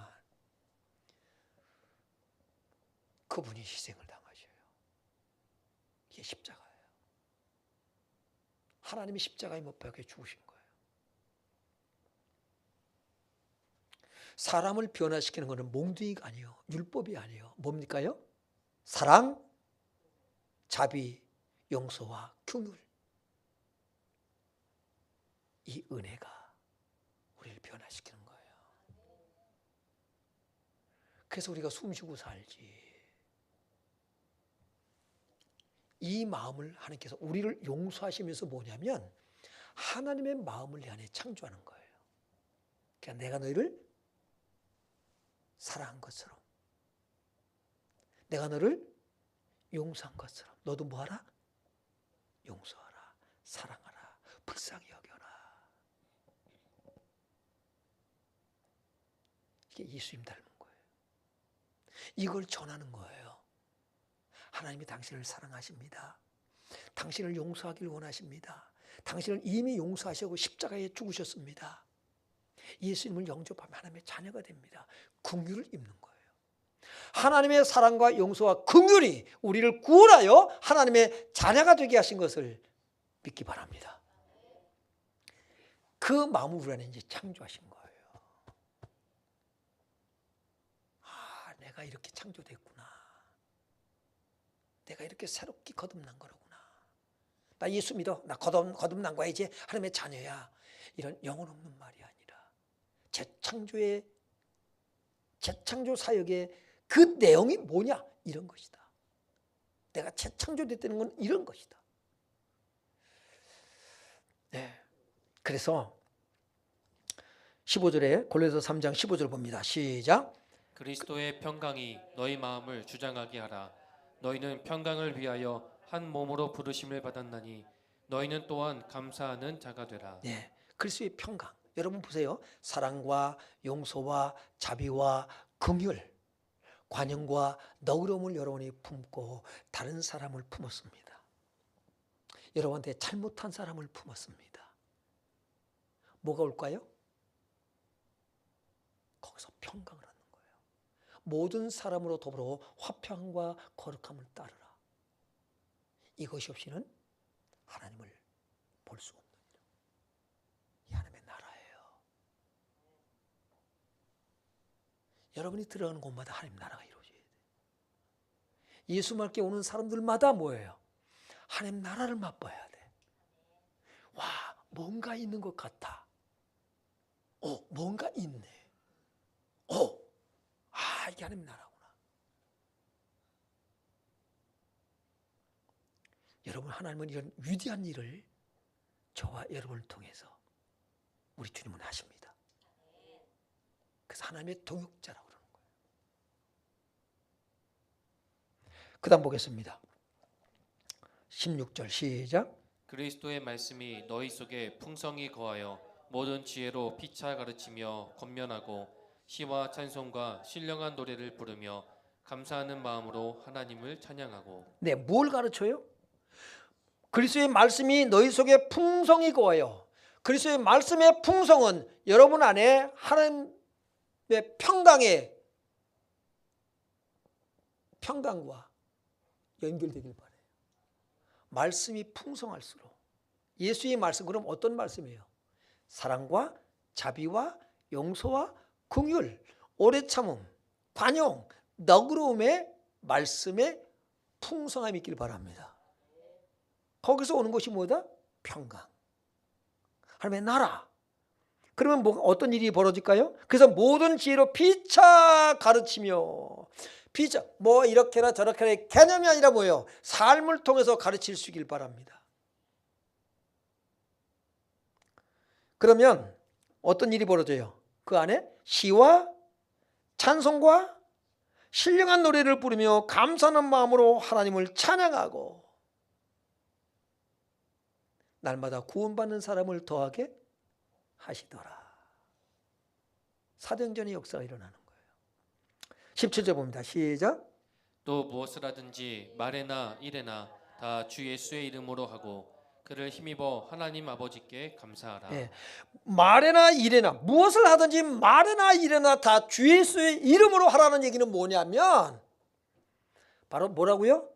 그분이 희생을 당하셔요. 이게 십자가예요. 하나님이 십자가에 못 박혀 죽으신 거예요. 사람을 변화시키는 것은 몽둥이가 아니에요. 율법이 아니에요. 뭡니까요? 사랑, 자비, 용서와 긍휼. 이 은혜가 우리를 변화시키는 거예요. 그래서 우리가 숨쉬고 살지. 이 마음을 하나님께서 우리를 용서하시면서 뭐냐면 하나님의 마음을 내 안에 창조하는 거예요. 그러니까 내가 너희를 사랑한 것처럼, 내가 너를 용서한 것처럼 너도 뭐하라? 용서하라, 사랑하라, 불쌍히 여겨라. 이게 예수님 닮은 거예요. 이걸 전하는 거예요. 하나님이 당신을 사랑하십니다. 당신을 용서하길 원하십니다. 당신을 이미 용서하시고 십자가에 죽으셨습니다. 예수님을 영접하면 하나님의 자녀가 됩니다. 긍휼을 입는 거예요. 하나님의 사랑과 용서와 긍휼이 우리를 구원하여 하나님의 자녀가 되게 하신 것을 믿기 바랍니다. 그 마음을 우리 안에 이제 창조하신 거예요. 아, 내가 이렇게 창조됐구나. 내가 이렇게 새롭게 거듭난 거로구나. 나 예수 믿어. 나 거듭난 거야. 이제 하나님의 자녀야. 이런 영혼 없는 말이 아니라 재창조 사역의 그 내용이 뭐냐? 이런 것이다. 내가 재창조됐다는 건 이런 것이다. 네. 그래서 15절에 골로새 3장 15절 봅니다. 시작. 그리스도의 평강이 너희 마음을 주장하게 하라. 너희는 평강을 위하여 한 몸으로 부르심을 받았나니 너희는 또한 감사하는 자가 되라. 네, 그리스도의 평강. 여러분 보세요. 사랑과 용서와 자비와 긍휼, 관용과 너그러움을 여러분이 품고 다른 사람을 품었습니다. 여러분한테 잘못한 사람을 품었습니다. 뭐가 올까요? 거기서 평강을 얻는 거예요. 모든 사람으로 더불어 화평과 거룩함을 따르라. 이것이 없이는 하나님을 볼 수 없는 이 하나님의 나라예요. 여러분이 들어가는 곳마다 하나님 나라가 이루어져야 돼요. 예수 믿게 오는 사람들마다 뭐예요? 하나님 나라를 맛봐야 돼. 와, 뭔가 있는 것 같아. 뭔가 있네. 이게 하나님 나라구나. 여러분, 하나님은 이런 위대한 일을 저와 여러분을 통해서 우리 주님은 하십니다. 그래서 하나님의 동역자라고 그러는 거예요. 그 다음 보겠습니다. 16절 시작. 그리스도의 말씀이 너희 속에 풍성히 거하여 모든 지혜로 피차 가르치며 권면하고 시와 찬송과 신령한 노래를 부르며 감사하는 마음으로 하나님을 찬양하고. 네, 뭘 가르쳐요? 그리스도의 말씀이 너희 속에 풍성히 거하여. 그리스도의 말씀의 풍성은 여러분 안에 하나님의 평강과 연결되길 바라요. 말씀이 풍성할수록. 예수의 말씀, 그럼 어떤 말씀이에요? 사랑과 자비와 용서와 긍휼, 오래 참음, 관용, 너그러움의 말씀에 풍성함이 있길 바랍니다. 거기서 오는 것이 뭐다? 평강. 하나님의 나라. 그러면 어떤 일이 벌어질까요? 그래서 모든 지혜로 피차 가르치며, 피차 뭐 이렇게나 저렇게나 개념이 아니라 뭐예요? 삶을 통해서 가르칠 수 있길 바랍니다. 그러면 어떤 일이 벌어져요? 그 안에 시와 찬송과 신령한 노래를 부르며 감사하는 마음으로 하나님을 찬양하고 날마다 구원받는 사람을 더하게 하시더라. 사도행전의 역사가 일어나는 거예요. 17절 봅니다. 시작. 또 무엇을 하든지 말에나 일에나 다 주 예수의 이름으로 하고 그를 힘입어 하나님 아버지께 감사하라. 예, 말에나 일에나 무엇을 하든지 말에나 일에나 다 주 예수의 이름으로 하라는 얘기는 뭐냐면 바로 뭐라고요?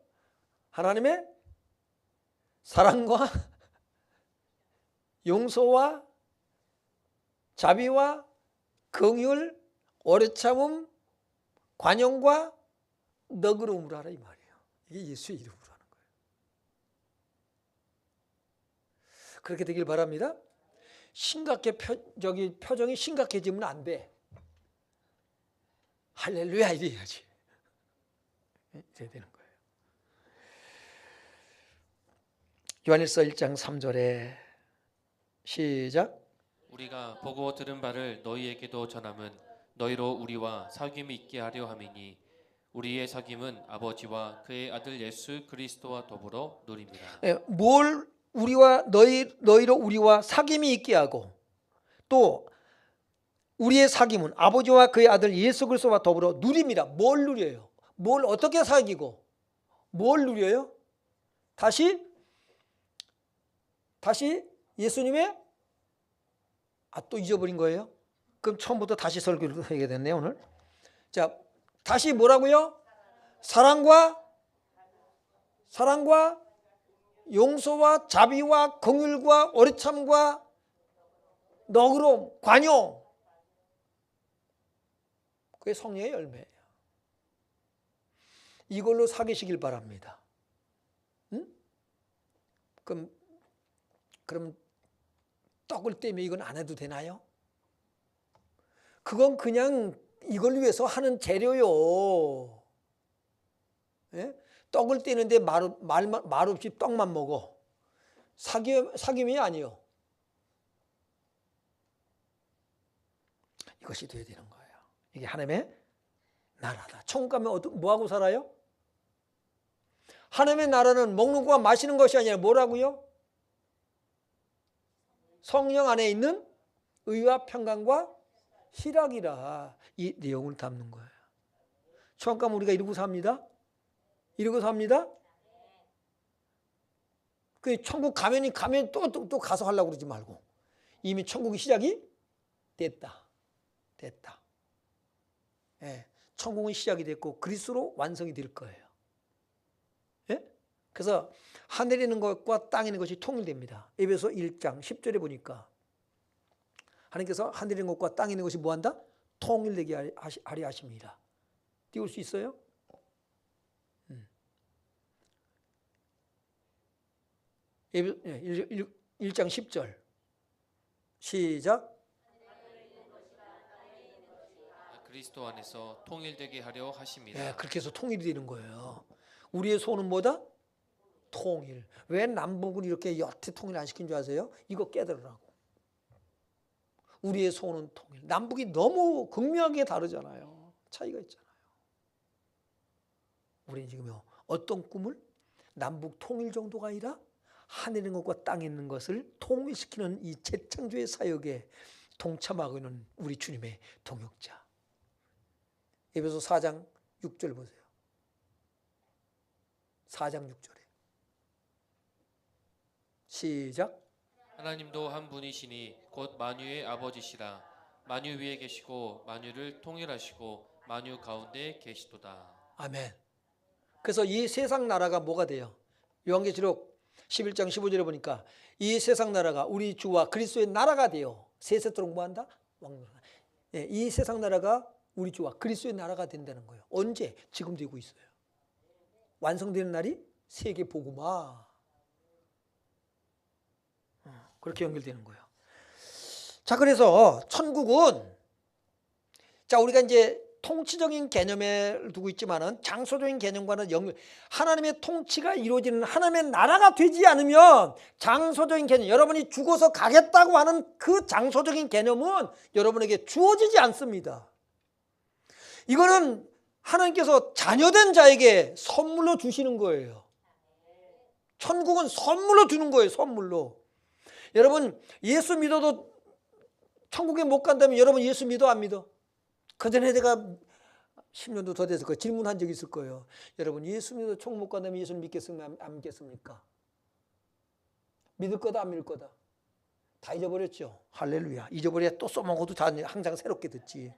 하나님의 사랑과 용서와 자비와 긍휼, 오래 참음, 관용과 너그러움으로 하라 이 말이에요. 이게 예수의 이름으로 하는 거예요. 그렇게 되길 바랍니다. 표정이 심각해지면 안 돼. 할렐루야 이래야지. 이래야 되는 거예요. 요한일서 1장 3절에 시작. 우리가 보고 들은 바를 너희에게도 전함은 너희로 우리와 사귐이 있게 하려 함이니 우리의 사귐은 아버지와 그의 아들 예수 그리스도와 더불어 누립니다. 뭘 우리와 너희로 우리와 사귐이 있게 하고 또 우리의 사귐은 아버지와 그의 아들 예수 그리스도와 더불어 누립니다. 뭘 누려요? 뭘 어떻게 사귀고 뭘 누려요? 다시 예수님의 또 잊어버린 거예요? 그럼 처음부터 다시 설교를 하게 됐네요 오늘. 자, 다시 뭐라고요? 사랑과 용서와 자비와 긍휼과 오래 참과 너그러움, 관용. 그게 성령의 열매예요. 이걸로 사귀시길 바랍니다. 응? 그럼 떡을 떼며 이건 안 해도 되나요? 그건 그냥 이걸 위해서 하는 재료요. 예? 떡을 떼는데 말 없이 떡만 먹어. 사귐이 아니요. 이것이 돼야 되는 거예요. 이게 하나님의 나라다. 천국 가면 뭐하고 살아요? 하나님의 나라는 먹는 것과 마시는 것이 아니라 뭐라고요? 성령 안에 있는 의와 평강과 희락이라. 이 내용을 담는 거예요. 천국 가면 우리가 이러고 삽니다. 이러고 삽니다. 그 천국 가면 또 가서 하려고 그러지 말고 이미 천국이 시작이 됐다. 예, 천국은 시작이 됐고 그리스도로 완성이 될 거예요. 예? 그래서 하늘에 있는 것과 땅에 있는 것이 통일됩니다. 에베소 1장 10절에 보니까 하나님께서 하늘에 있는 것과 땅에 있는 것이 뭐한다? 통일되게 하려 하십니다. 띄울 수 있어요? 1장 10절 시작. 그리스도 안에서 통일되게 하려 하십니다. 예, 그렇게 해서 통일이 되는 거예요. 우리의 소원은 뭐다? 통일. 왜 남북을 이렇게 여태 통일 안 시킨 줄 아세요? 이거 깨달으라고. 우리의 소원은 통일. 남북이 너무 극명하게 다르잖아요. 차이가 있잖아요. 우리는 지금요 어떤 꿈을 남북 통일 정도가 아니라 하늘에 있는 것과 땅에 있는 것을 통일시키는 이 재창조의 사역에 동참하고 있는 우리 주님의 동역자. 에베소 4장 6절 보세요. 4장 6절에 시작. 하나님도 한 분이시니 곧 만유의 아버지시라. 만유 위에 계시고 만유를 통일하시고 만유 가운데 계시도다. 아멘. 그래서 이 세상 나라가 뭐가 돼요? 요한계시록 11장 15절에 보니까 이 세상 나라가 우리 주와 그리스도의 나라가 돼요. 세세토록 뭐한다? 왕노라. 예, 이 세상 나라가 우리 주와 그리스도의 나라가 된다는 거예요. 언제? 지금 되고 있어요. 완성되는 날이 세계 복음화. 그렇게 연결되는 거예요. 자, 그래서 천국은 자 우리가 이제 통치적인 개념에 두고 있지만은 장소적인 개념과는 연결. 하나님의 통치가 이루어지는 하나님의 나라가 되지 않으면 장소적인 개념, 여러분이 죽어서 가겠다고 하는 그 장소적인 개념은 여러분에게 주어지지 않습니다. 이거는 하나님께서 자녀된 자에게 선물로 주시는 거예요. 천국은 선물로 주는 거예요. 선물로. 여러분 예수 믿어도 천국에 못 간다면 여러분 예수 믿어 안 믿어? 그전에 제가 10년도 더 돼서 그 질문한 적이 있을 거예요. 여러분 예수 믿어도 천국 못 간다면 예수를 믿겠습니까? 안 믿겠습니까? 믿을 거다 안 믿을 거다? 다 잊어버렸죠. 할렐루야. 잊어버려야 또 써먹어도 항상 새롭게 듣지.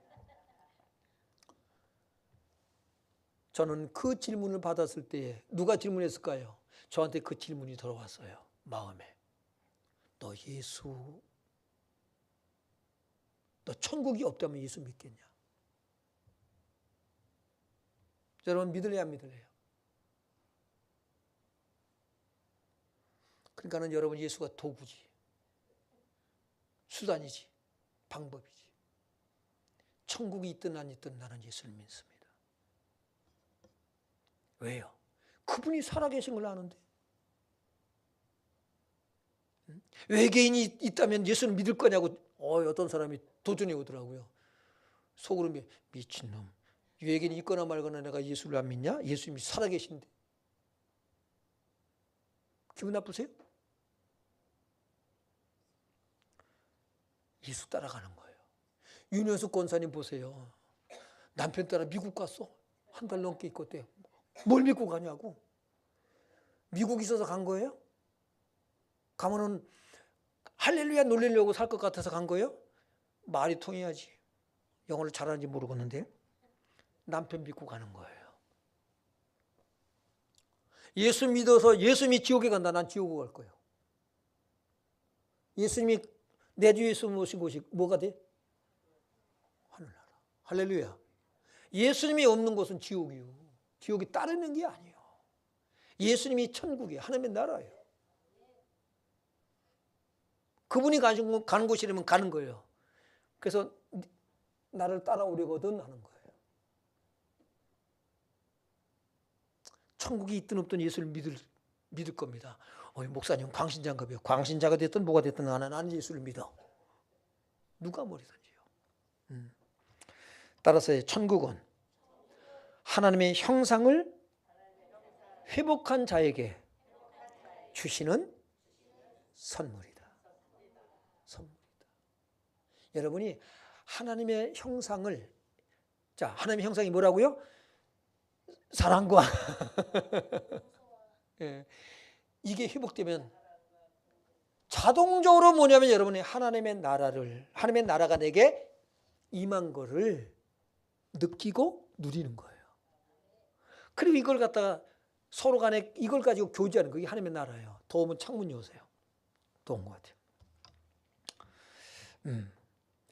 저는 그 질문을 받았을 때 누가 질문했을까요? 저한테 그 질문이 들어왔어요. 마음에. 너 천국이 없다면 예수 믿겠냐? 여러분 믿을래요 안 믿을래요? 그러니까는 여러분 예수가 도구지, 수단이지, 방법이지. 천국이 있든 안 있든 나는 예수를 믿습니다. 왜요? 그분이 살아계신 걸 아는데. 외계인이 있다면 예수를 믿을 거냐고 어떤 사람이 도전해 오더라고요. 속으로 미친놈. 외계인이 있거나 말거나 내가 예수를 안 믿냐? 예수님이 살아계신데. 기분 나쁘세요? 예수 따라가는 거예요. 윤여수 권사님 보세요. 남편 따라 미국 갔어. 한 달 넘게 있었대. 뭘 믿고 가냐고. 미국 있어서 간 거예요? 가면은 할렐루야 놀리려고 살 것 같아서 간 거예요? 말이 통해야지. 영어를 잘하는지 모르겠는데 남편 믿고 가는 거예요. 예수 믿어서 예수님이 지옥에 간다. 난 지옥에 갈 거예요. 예수님이 내 주 예수 모신 곳이 뭐가 돼? 하늘나라. 할렐루야. 예수님이 없는 곳은 지옥이요. 지옥이 따르는 게 아니에요. 예수님이 천국이에요. 하나님의 나라예요. 그분이 가는 곳이라면 가는 거예요. 그래서 나를 따라오려거든 하는 거예요. 천국이 있든 없든 예수를 믿을 겁니다. 목사님 광신자인가봐요. 광신자가 됐든 뭐가 됐든 나는 예수를 믿어. 누가 뭐리든지요. 따라서 천국은 하나님의 형상을 회복한 자에게 주시는 선물이다. 여러분이 하나님의 형상을, 자, 하나님의 형상이 뭐라고요? 사랑과 예, 이게 회복되면 자동적으로 뭐냐면 여러분이 하나님의 나라가 내게 임한 거를 느끼고 누리는 거예요. 그리고 이걸 갖다가 서로 간에 이걸 가지고 교제하는 거, 이게 하나님의 나라예요. 더우면 창문 여세요. 더운 것 같아요.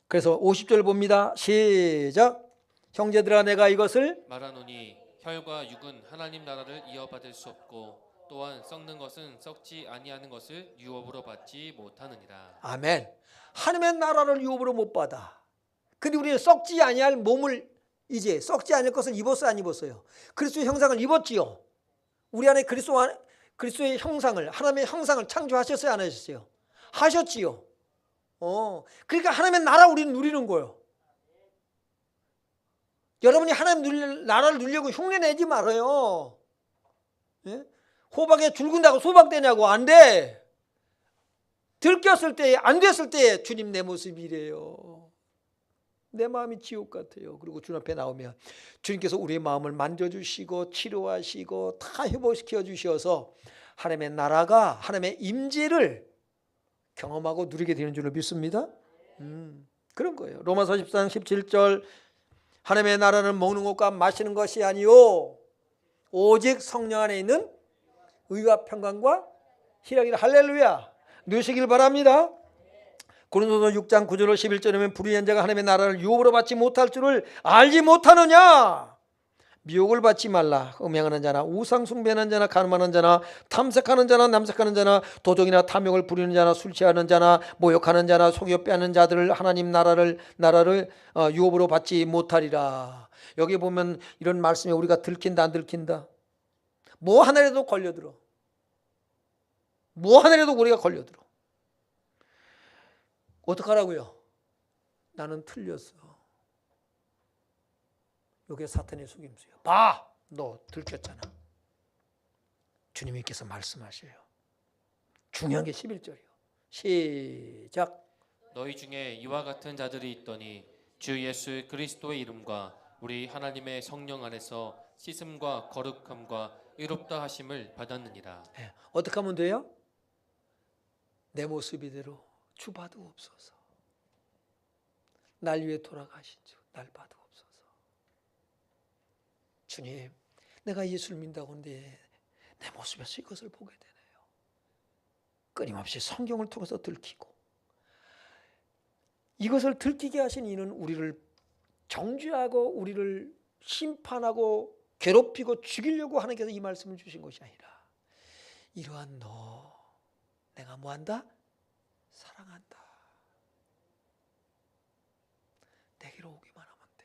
그래서 50절 봅니다. 시작. 형제들아 내가 이것을 말하노니 혈과 육은 하나님 나라를 이어받을 수 없고 또한 썩는 것은 썩지 아니하는 것을 유업으로 받지 못하느니라. 아멘. 하나님의 나라를 유업으로 못 받아. 근데 우리는 썩지 아니할 몸을, 이제 썩지 않을 것을 입었어요 안 입었어요? 그리스도의 형상을 입었지요. 우리 안에 그리스도의 형상을, 하나님의 형상을 창조하셨어요 안 하셨어요? 하셨지요. 그러니까 하나님의 나라 우리는 누리는 거예요. 여러분이 하나님 나라를 누리려고 흉내내지 말아요. 예? 호박에 줄 긋는다고 소박 되냐고. 안 돼. 들켰을 때, 안 됐을 때 주님 내 모습이 이래요. 내 마음이 지옥 같아요. 그리고 주님 앞에 나오면 주님께서 우리의 마음을 만져주시고 치료하시고 다 회복시켜 주셔서 하나님의 나라가, 하나님의 임재를 경험하고 누리게 되는 줄로 믿습니다. 그런 거예요. 로마서 14장 17절 하나님의 나라는 먹는 것과 마시는 것이 아니요 오직 성령 안에 있는 의와 평강과 희락이라. 할렐루야. 누시길 바랍니다. 고린도서 6장 9절로 11절에 불의한 자가 하나님의 나라를 유혹으로 받지 못할 줄을 알지 못하느냐. 미혹을 받지 말라. 음행하는 자나 우상 숭배하는 자나 간음하는 자나 탐색하는 자나 남색하는 자나 도적이나 탐욕을 부리는 자나 술 취하는 자나 모욕하는 자나 속여 빼앗는 자들을 하나님 나라를 유혹으로 받지 못하리라. 여기 보면 이런 말씀에 우리가 들킨다 안 들킨다. 뭐 하나라도 걸려들어. 뭐 하나라도 우리가 걸려들어. 어떡하라고요? 나는 틀렸어. 이게 사탄의 속임수예요. 봐! 너 들켰잖아. 주님께서 말씀하셔요. 중요한 게 11절이요. 시작. 너희 중에 이와 같은 자들이 있더니 주 예수 그리스도의 이름과 우리 하나님의 성령 안에서 씻음과 거룩함과 의롭다 하심을 받았느니라. 네. 어떻게 하면 돼요? 내 모습 이대로 주 받으옵소서. 날 위해 돌아가신 주 날 받으옵소서. 주님, 내가 예수를 믿는다고 하는데 내 모습에서 이것을 보게 되네요. 끊임없이 성경을 통해서 들키고, 이것을 들키게 하신 이는 우리를 정죄하고 우리를 심판하고 괴롭히고 죽이려고 하나님께서 이 말씀을 주신 것이 아니라 이러한 너 내가 뭐한다? 사랑한다. 내게로 오기만 하면 돼.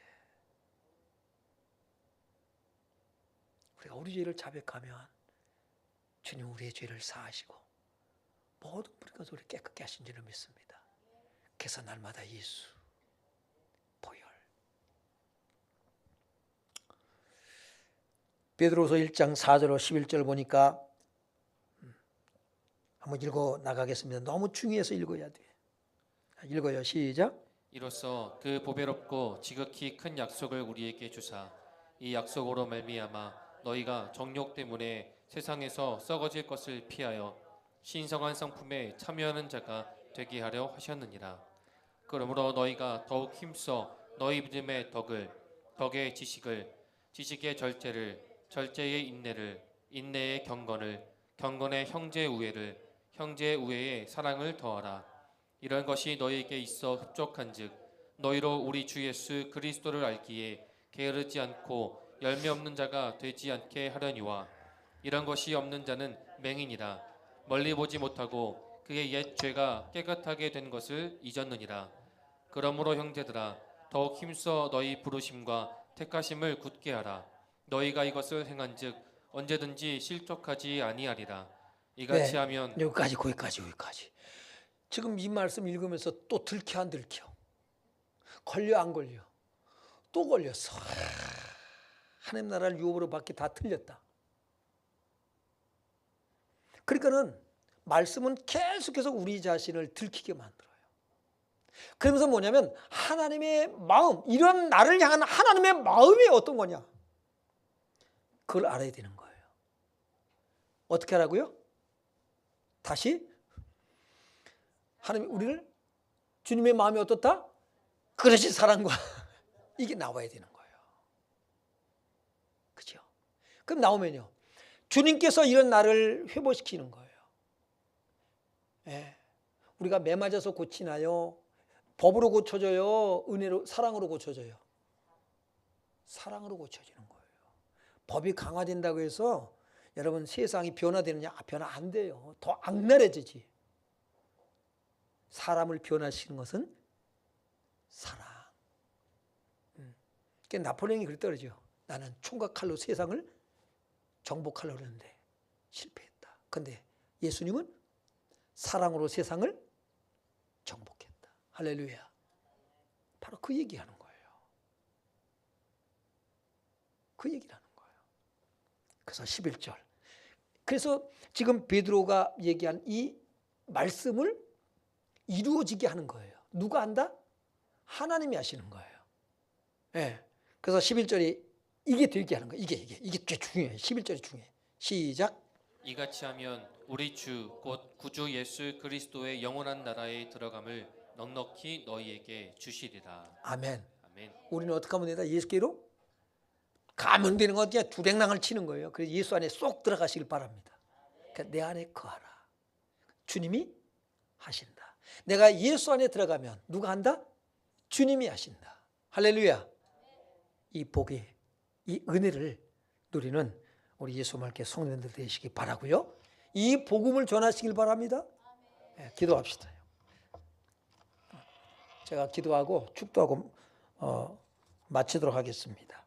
우리가 우리 죄를 자백하면 주님 우리의 죄를 사하시고 모든 불의가 우리 깨끗게 하신 줄을 믿습니다. 그래서 날마다 예수 보혈. 베드로서 1장 4절로 11절 보니까 한번 읽어 나가겠습니다. 너무 중요해서 읽어야 돼. 읽어요. 시작. 이로써 그 보배롭고 지극히 큰 약속을 우리에게 주사 이 약속으로 말미암아 너희가 정욕 때문에 세상에서 썩어질 것을 피하여 신성한 성품에 참여하는 자가 되게 하려 하셨느니라. 그러므로 너희가 더욱 힘써 너희 믿음의 덕을, 덕의 지식을, 지식의 절제를, 절제의 인내를, 인내의 경건을, 경건의 형제 우애를, 형제 우애의 사랑을 더하라. 이런 것이 너희에게 있어 흡족한즉 너희로 우리 주 예수 그리스도를 알기에 게으르지 않고 열매 없는 자가 되지 않게 하려니와 이런 것이 없는 자는 맹인이라 멀리 보지 못하고 그의 옛 죄가 깨끗하게 된 것을 잊었느니라. 그러므로 형제들아 더욱 힘써 너희 부르심과 택하심을 굳게 하라. 너희가 이것을 행한즉 언제든지 실족하지 아니하리라. 이같이 하면 여기까지 거기까지. 지금 이 말씀 읽으면서 또 들켜 안 들켜? 걸려 안 걸려? 또 걸렸어. 하나님 나라를 유혹으로 받기 다 틀렸다. 그러니까는 말씀은 계속해서 우리 자신을 들키게 만들어요. 그러면서 뭐냐면 하나님의 마음, 이런 나를 향한 하나님의 마음이 어떤 거냐? 그걸 알아야 되는 거예요. 어떻게 하라고요? 다시 하나님 우리를 주님의 마음이 어떻다? 그릇이 사랑과 이게 나와야 되는 거예요. 그죠? 그럼 나오면요. 주님께서 이런 나를 회복시키는 거예요. 예. 우리가 매 맞아서 고치나요? 법으로 고쳐져요? 은혜로, 사랑으로 고쳐져요? 사랑으로 고쳐지는 거예요. 법이 강화된다고 해서 여러분 세상이 변화되느냐? 변화 안 돼요. 더 악랄해지지. 사람을 변화시키는 것은 사랑. 그러니까 나폴레옹이 그랬다 그러죠. 나는 총과 칼로 세상을 정복하려고 했는데 실패했다. 그런데 예수님은 사랑으로 세상을 정복했다. 할렐루야. 바로 그 얘기하는 거예요. 그 얘기를 하는 거예요. 그래서 11절. 그래서 지금 베드로가 얘기한 이 말씀을 이루어지게 하는 거예요. 누가 한다? 하나님이 하시는 거예요. 예. 그래서 11절이 이게 되게 하는 거예요. 이게 중요해요. 11절이 중요해요. 시작. 이같이 하면 우리 주 곧 구주 예수 그리스도의 영원한 나라에 들어감을 넉넉히 너희에게 주시리라. 아멘. 아멘. 우리는 어떻게 하면 된다? 예수께로 가면 되는 거 그냥 주랭랑을 치는 거예요. 그래서 예수 안에 쏙 들어가시길 바랍니다. 그러니까 내 안에 거하라. 주님이 하신다. 내가 예수 안에 들어가면 누가 한다? 주님이 하신다. 할렐루야. 이 복이, 이 은혜를 누리는 우리 예수 말께 성도님들 되시기 바라고요. 이 복음을 전하시길 바랍니다. 네, 기도합시다. 제가 기도하고 축도하고 마치도록 하겠습니다.